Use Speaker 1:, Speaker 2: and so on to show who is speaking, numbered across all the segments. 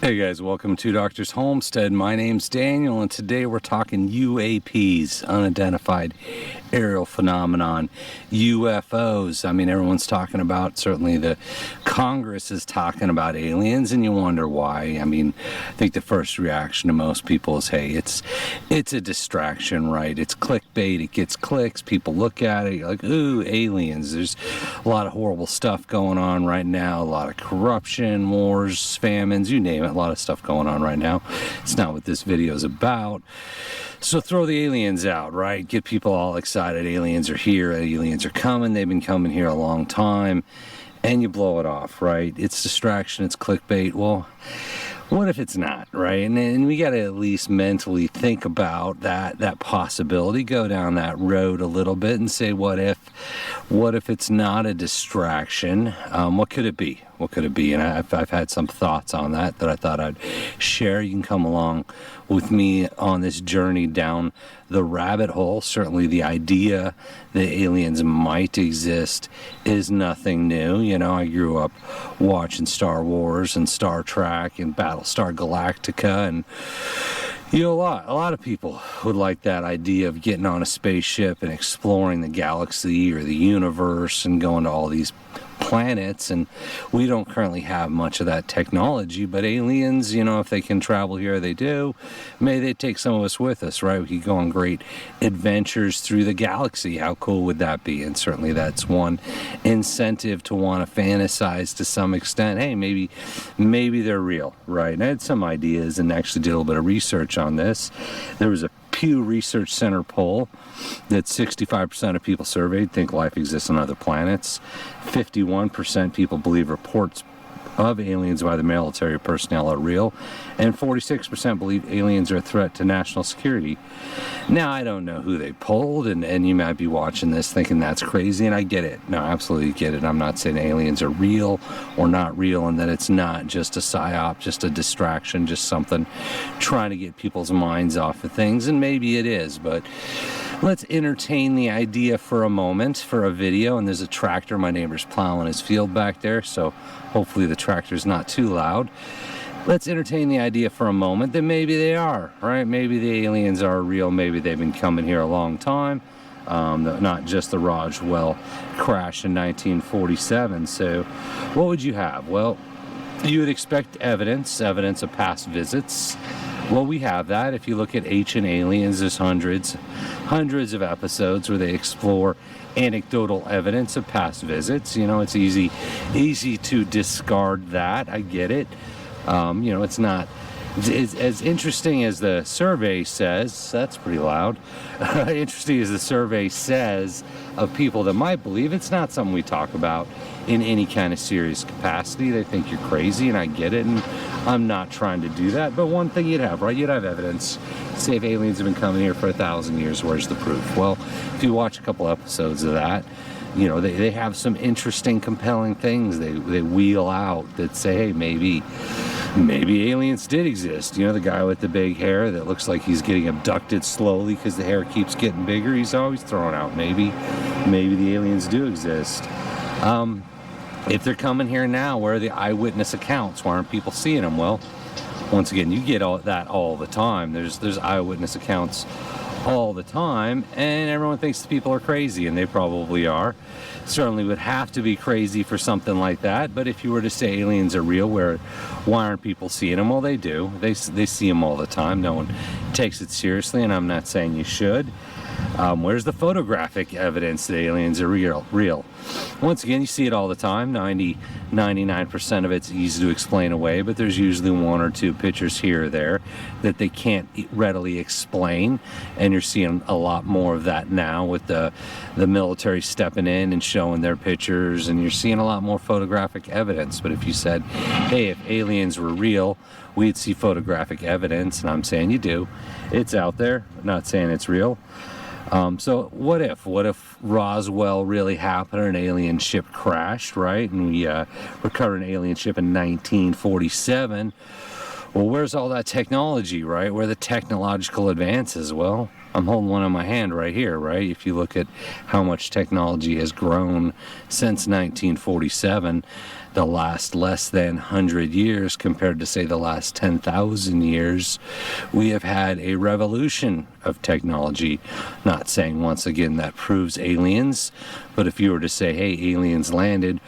Speaker 1: Hey guys, welcome to Doctor's Homestead. My name's Daniel, and today we're talking UAPs, unidentified aerial phenomenon, UFOs. I mean, everyone's talking about, certainly the Congress is talking about aliens, and you wonder why. I mean, I think the first reaction to most people is, hey, it's a distraction, right? It's clickbait, it gets clicks, people look at it, you're like, ooh, aliens. There's a lot of horrible stuff going on right now, a lot of corruption, wars, famines, you name it. A lot of stuff going on right now. It's not what this video is about. So throw the aliens out, right? Get people all excited. Aliens are here. Aliens are coming. They've been coming here a long time. And you blow it off, right? It's distraction. It's clickbait. Well, what if it's not, right? And we got to at least mentally think about that possibility, go down that road a little bit and say, what if it's not a distraction? What could it be? What could it be? And I've had some thoughts on that I thought I'd share. You can come along with me on this journey down the rabbit hole. Certainly the idea that aliens might exist is nothing new. You know, I grew up watching Star Wars and Star Trek and Battlestar Galactica, and you know, a lot of people would like that idea of getting on a spaceship and exploring the galaxy or the universe and going to all these planets, and we don't currently have much of that technology, but aliens, you know, if they can travel here, they do. Maybe they take some of us with us, right? We could go on great adventures through the galaxy. How cool would that be? And certainly that's one incentive to want to fantasize to some extent. Hey, maybe they're real, right? And I had some ideas and actually did a little bit of research on this. There was a Pew Research Center poll that 65% of people surveyed think life exists on other planets. 51% people believe reports of aliens by the military personnel are real, and 46% believe aliens are a threat to national security. Now, I don't know who they polled, and you might be watching this thinking that's crazy, and I get it. No, I absolutely get it. I'm not saying aliens are real or not real, and that it's not just a psyop, just a distraction, just something trying to get people's minds off of things, and maybe it is, but let's entertain the idea for a moment, for a video. And there's a tractor. My neighbor's plowing his field back there, so hopefully the tractor's not too loud. Let's entertain the idea for a moment that maybe they are, right? Maybe the aliens are real. Maybe they've been coming here a long time. Not just the Roswell crash in 1947. So what would you have? Well, you would expect evidence of past visits. Well, we have that. If you look at Ancient Aliens, there's hundreds of episodes where they explore anecdotal evidence of past visits. You know, it's easy to discard that. I get it. You know, it's not as interesting as the survey says. That's pretty loud. Interesting as the survey says of people that might believe, it's not something we talk about in any kind of serious capacity. They think you're crazy, and I get it, and I'm not trying to do that. But one thing you'd have, right? You'd have evidence. Say if aliens have been coming here for 1,000 years, where's the proof? Well, if you watch a couple episodes of that, you know, they have some interesting, compelling things they wheel out that say, hey, maybe aliens did exist. You know, the guy with the big hair that looks like he's getting abducted slowly because the hair keeps getting bigger, he's always throwing out, maybe the aliens do exist. If they're coming here now, where are the eyewitness accounts? Why aren't people seeing them? Well, once again, you get that all the time. There's eyewitness accounts all the time, and everyone thinks the people are crazy, and they probably are. Certainly would have to be crazy for something like that. But if you were to say aliens are real, why aren't people seeing them? Well, they do. They see them all the time. No one takes it seriously, and I'm not saying you should. Where's the photographic evidence that aliens are real? Once again, you see it all the time. 99% of it's easy to explain away, but there's usually one or two pictures here or there that they can't readily explain, and you're seeing a lot more of that now with the military stepping in and showing their pictures, and you're seeing a lot more photographic evidence. But if you said, hey, if aliens were real, we'd see photographic evidence, and I'm saying you do. It's out there. I'm not saying it's real. So what if Roswell really happened, or an alien ship crashed, right? And we recovered an alien ship in 1947. Well, where's all that technology, right? Where are the technological advances? Well, I'm holding one in my hand right here, right? If you look at how much technology has grown since 1947, the last less than 100 years compared to, say, the last 10,000 years, we have had a revolution of technology. Not saying, once again, that proves aliens, but if you were to say, hey, aliens landed,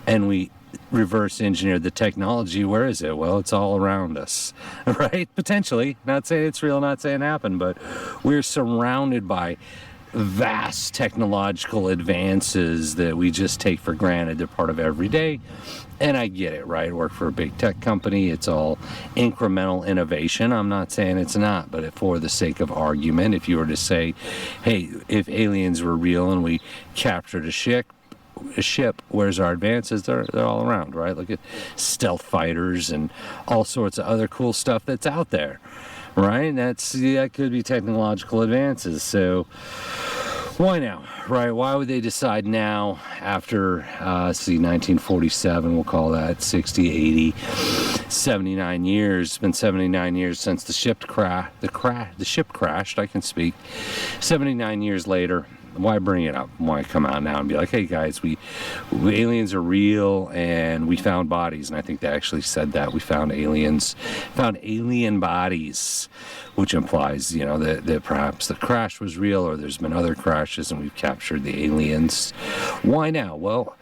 Speaker 1: and we reverse engineered the technology, where is it? Well, it's all around us, right? Potentially. Not saying it's real, not saying it happened, but we're surrounded by vast technological advances that we just take for granted. They're part of every day. And I get it, right? I work for a big tech company. It's all incremental innovation. I'm not saying it's not, but for the sake of argument, if you were to say, hey, if aliens were real and we captured a ship, where's our advances? They're all around, right? Look at stealth fighters and all sorts of other cool stuff that's out there, right? That could be technological advances. So why now, right? Why would they decide now after 1947, we'll call that 60, 80, 79 years? It's been 79 years since the ship crashed. I can speak. 79 years later. Why bring it up? Why come out now and be like, hey guys, we aliens are real and we found bodies? And I think they actually said that we found alien bodies, which implies, that perhaps the crash was real, or there's been other crashes and we've captured the aliens. Why now? Well,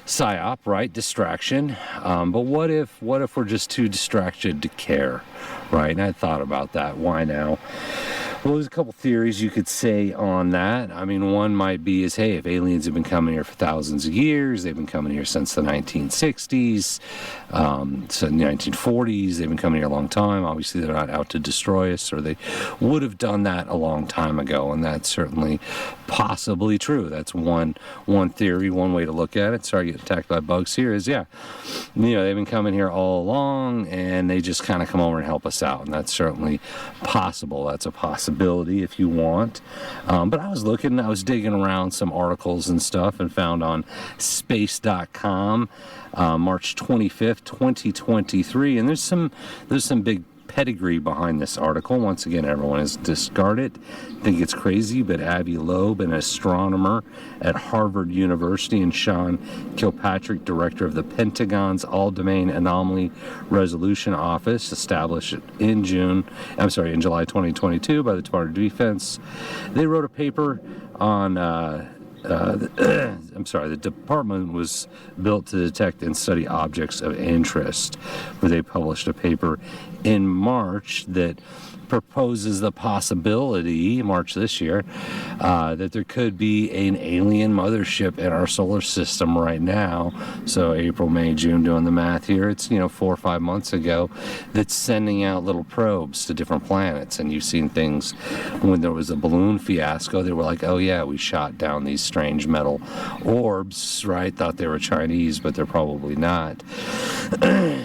Speaker 1: psyop, right? Distraction. But what if we're just too distracted to care, right? And I thought about that. Why now? Well, there's a couple theories you could say on that. I mean, one might be hey, if aliens have been coming here for thousands of years, they've been coming here since the 1960s, so the 1940s, they've been coming here a long time. Obviously, they're not out to destroy us, or they would have done that a long time ago, and that's certainly possibly true. That's one theory, one way to look at it. Sorry, getting attacked by bugs here is, they've been coming here all along, and they just kind of come over and help us out, and that's certainly possible. That's a possibility if you want. But I was digging around some articles and stuff and found on space.com, March 25th, 2023, and there's some big pedigree behind this article. Once again, everyone has discarded. I think it's crazy, but Avi Loeb, an astronomer at Harvard University, and Sean Kilpatrick, director of the Pentagon's All-Domain Anomaly Resolution Office, established in July 2022 by the Department of Defense. They wrote a paper on the department was built to detect and study objects of interest, where they published a paper in March that proposes the possibility, March this year, that there could be an alien mothership in our solar system right now. So April, May, June, doing the math here, it's 4 or 5 months ago, that's sending out little probes to different planets. And you've seen things when there was a balloon fiasco, they were like, oh yeah, we shot down these strange metal orbs, right? Thought they were Chinese, but they're probably not.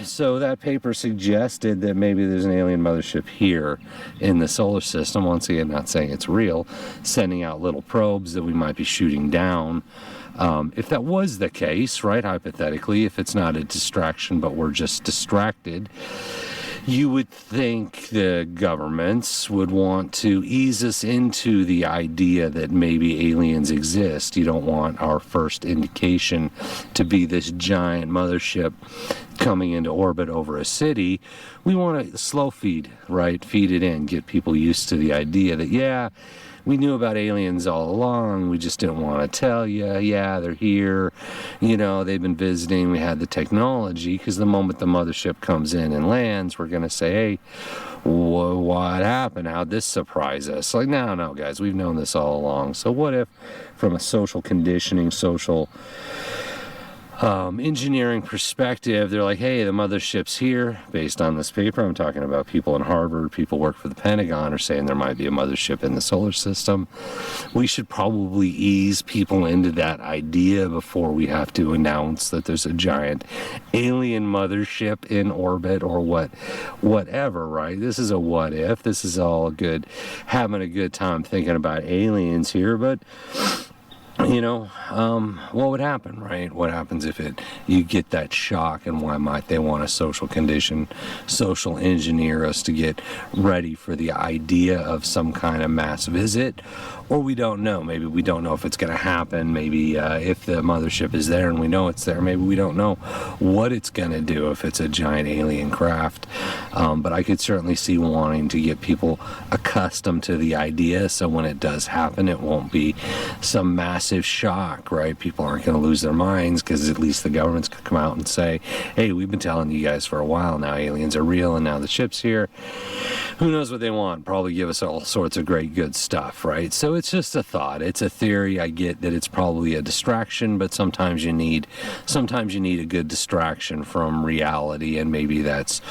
Speaker 1: So that paper suggested that maybe there's an alien mothership here in the solar system. Once again, not saying it's real, sending out little probes that we might be shooting down. If that was the case, right, hypothetically, if it's not a distraction but we're just distracted, you would think the governments would want to ease us into the idea that maybe aliens exist. You don't want our first indication to be this giant mothership coming into orbit over a city. We want to slow feed, right? Feed it in, get people used to the idea that, we knew about aliens all along. We just didn't want to tell you. Yeah, they're here. They've been visiting. We had the technology, because the moment the mothership comes in and lands, we're going to say, hey, what happened? How'd this surprise us? Like, no, guys, we've known this all along. So what if, from a social conditioning, social engineering perspective, they're like, hey, the mothership's here. Based on this paper, I'm talking about people in Harvard, people work for the Pentagon, are saying there might be a mothership in the solar system. We should probably ease people into that idea before we have to announce that there's a giant alien mothership in orbit or whatever, right? This is a what if. This is all having a good time thinking about aliens here, but what would happen, right? What happens if you get that shock, and why might they want to social engineer us to get ready for the idea of some kind of mass visit? Or we don't know. Maybe we don't know if it's going to happen. Maybe if the mothership is there and we know it's there, maybe we don't know what it's going to do if it's a giant alien craft. But I could certainly see wanting to get people accustomed to the idea, so when it does happen, it won't be some massive shock, right? People aren't going to lose their minds, because at least the government's going to come out and say, hey, we've been telling you guys for a while now, aliens are real, and now the ship's here. Who knows what they want? Probably give us all sorts of great good stuff, right? So it's just a thought. It's a theory. I get that it's probably a distraction, but sometimes you need a good distraction from reality, and maybe that's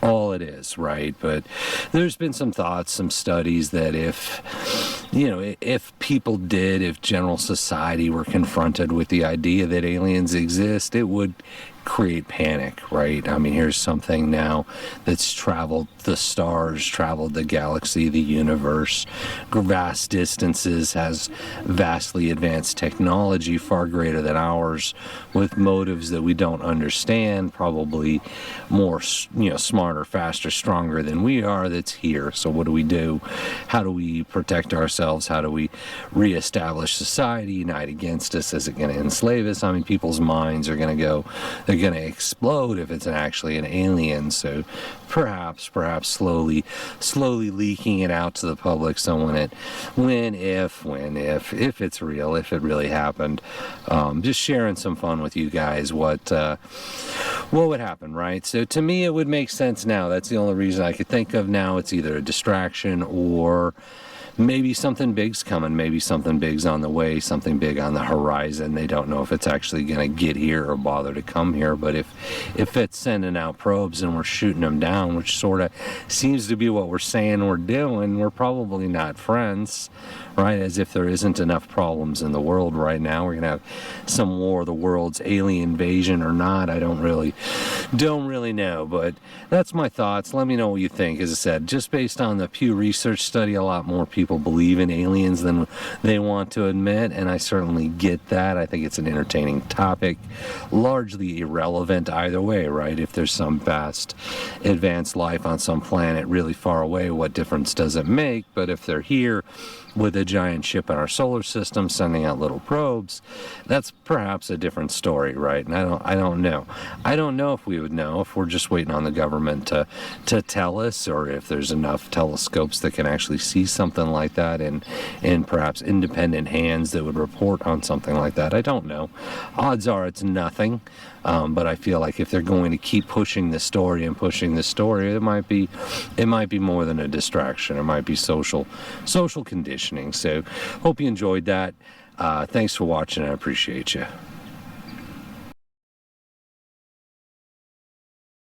Speaker 1: all it is, right? But there's been some thoughts, some studies that if general society were confronted with the idea that aliens exist, it would create panic, right? I mean, here's something now that's traveled the stars, traveled the galaxy, the universe, vast distances, has vastly advanced technology far greater than ours, with motives that we don't understand, probably more, smarter, faster, stronger than we are, that's here. So what do we do? How do we protect ourselves? How do we reestablish society, unite against us? Is it going to enslave us? I mean, people's minds are going to explode if it's actually an alien. So perhaps slowly leaking it out to the public. So if it's real, if it really happened, just sharing some fun with you guys, what would happen, right? So to me, it would make sense now. That's the only reason I could think of now. It's either a distraction, or maybe something big's coming, maybe something big's on the way, something big on the horizon. They don't know if it's actually going to get here or bother to come here, but if it's sending out probes and we're shooting them down, which sort of seems to be what we're saying we're doing, we're probably not friends, right? As if there isn't enough problems in the world right now. We're going to have some war of the worlds, alien invasion or not, I don't really know, but that's my thoughts. Let me know what you think. As I said, just based on the Pew Research study, a lot more people believe in aliens than they want to admit, and I certainly get that. I think it's an entertaining topic, largely irrelevant either way, right? If there's some vast advanced life on some planet really far away, what difference does it make? But if they're here with a giant ship in our solar system sending out little probes, that's perhaps a different story, right? And I don't know. I don't know if we would know, if we're just waiting on the government to tell us, or if there's enough telescopes that can actually see something like that, in perhaps independent hands that would report on something like that. I don't know. Odds are it's nothing. But I feel like if they're going to keep pushing the story, it might be more than a distraction. It might be social conditioning. So hope you enjoyed that. Thanks for watching. I appreciate you.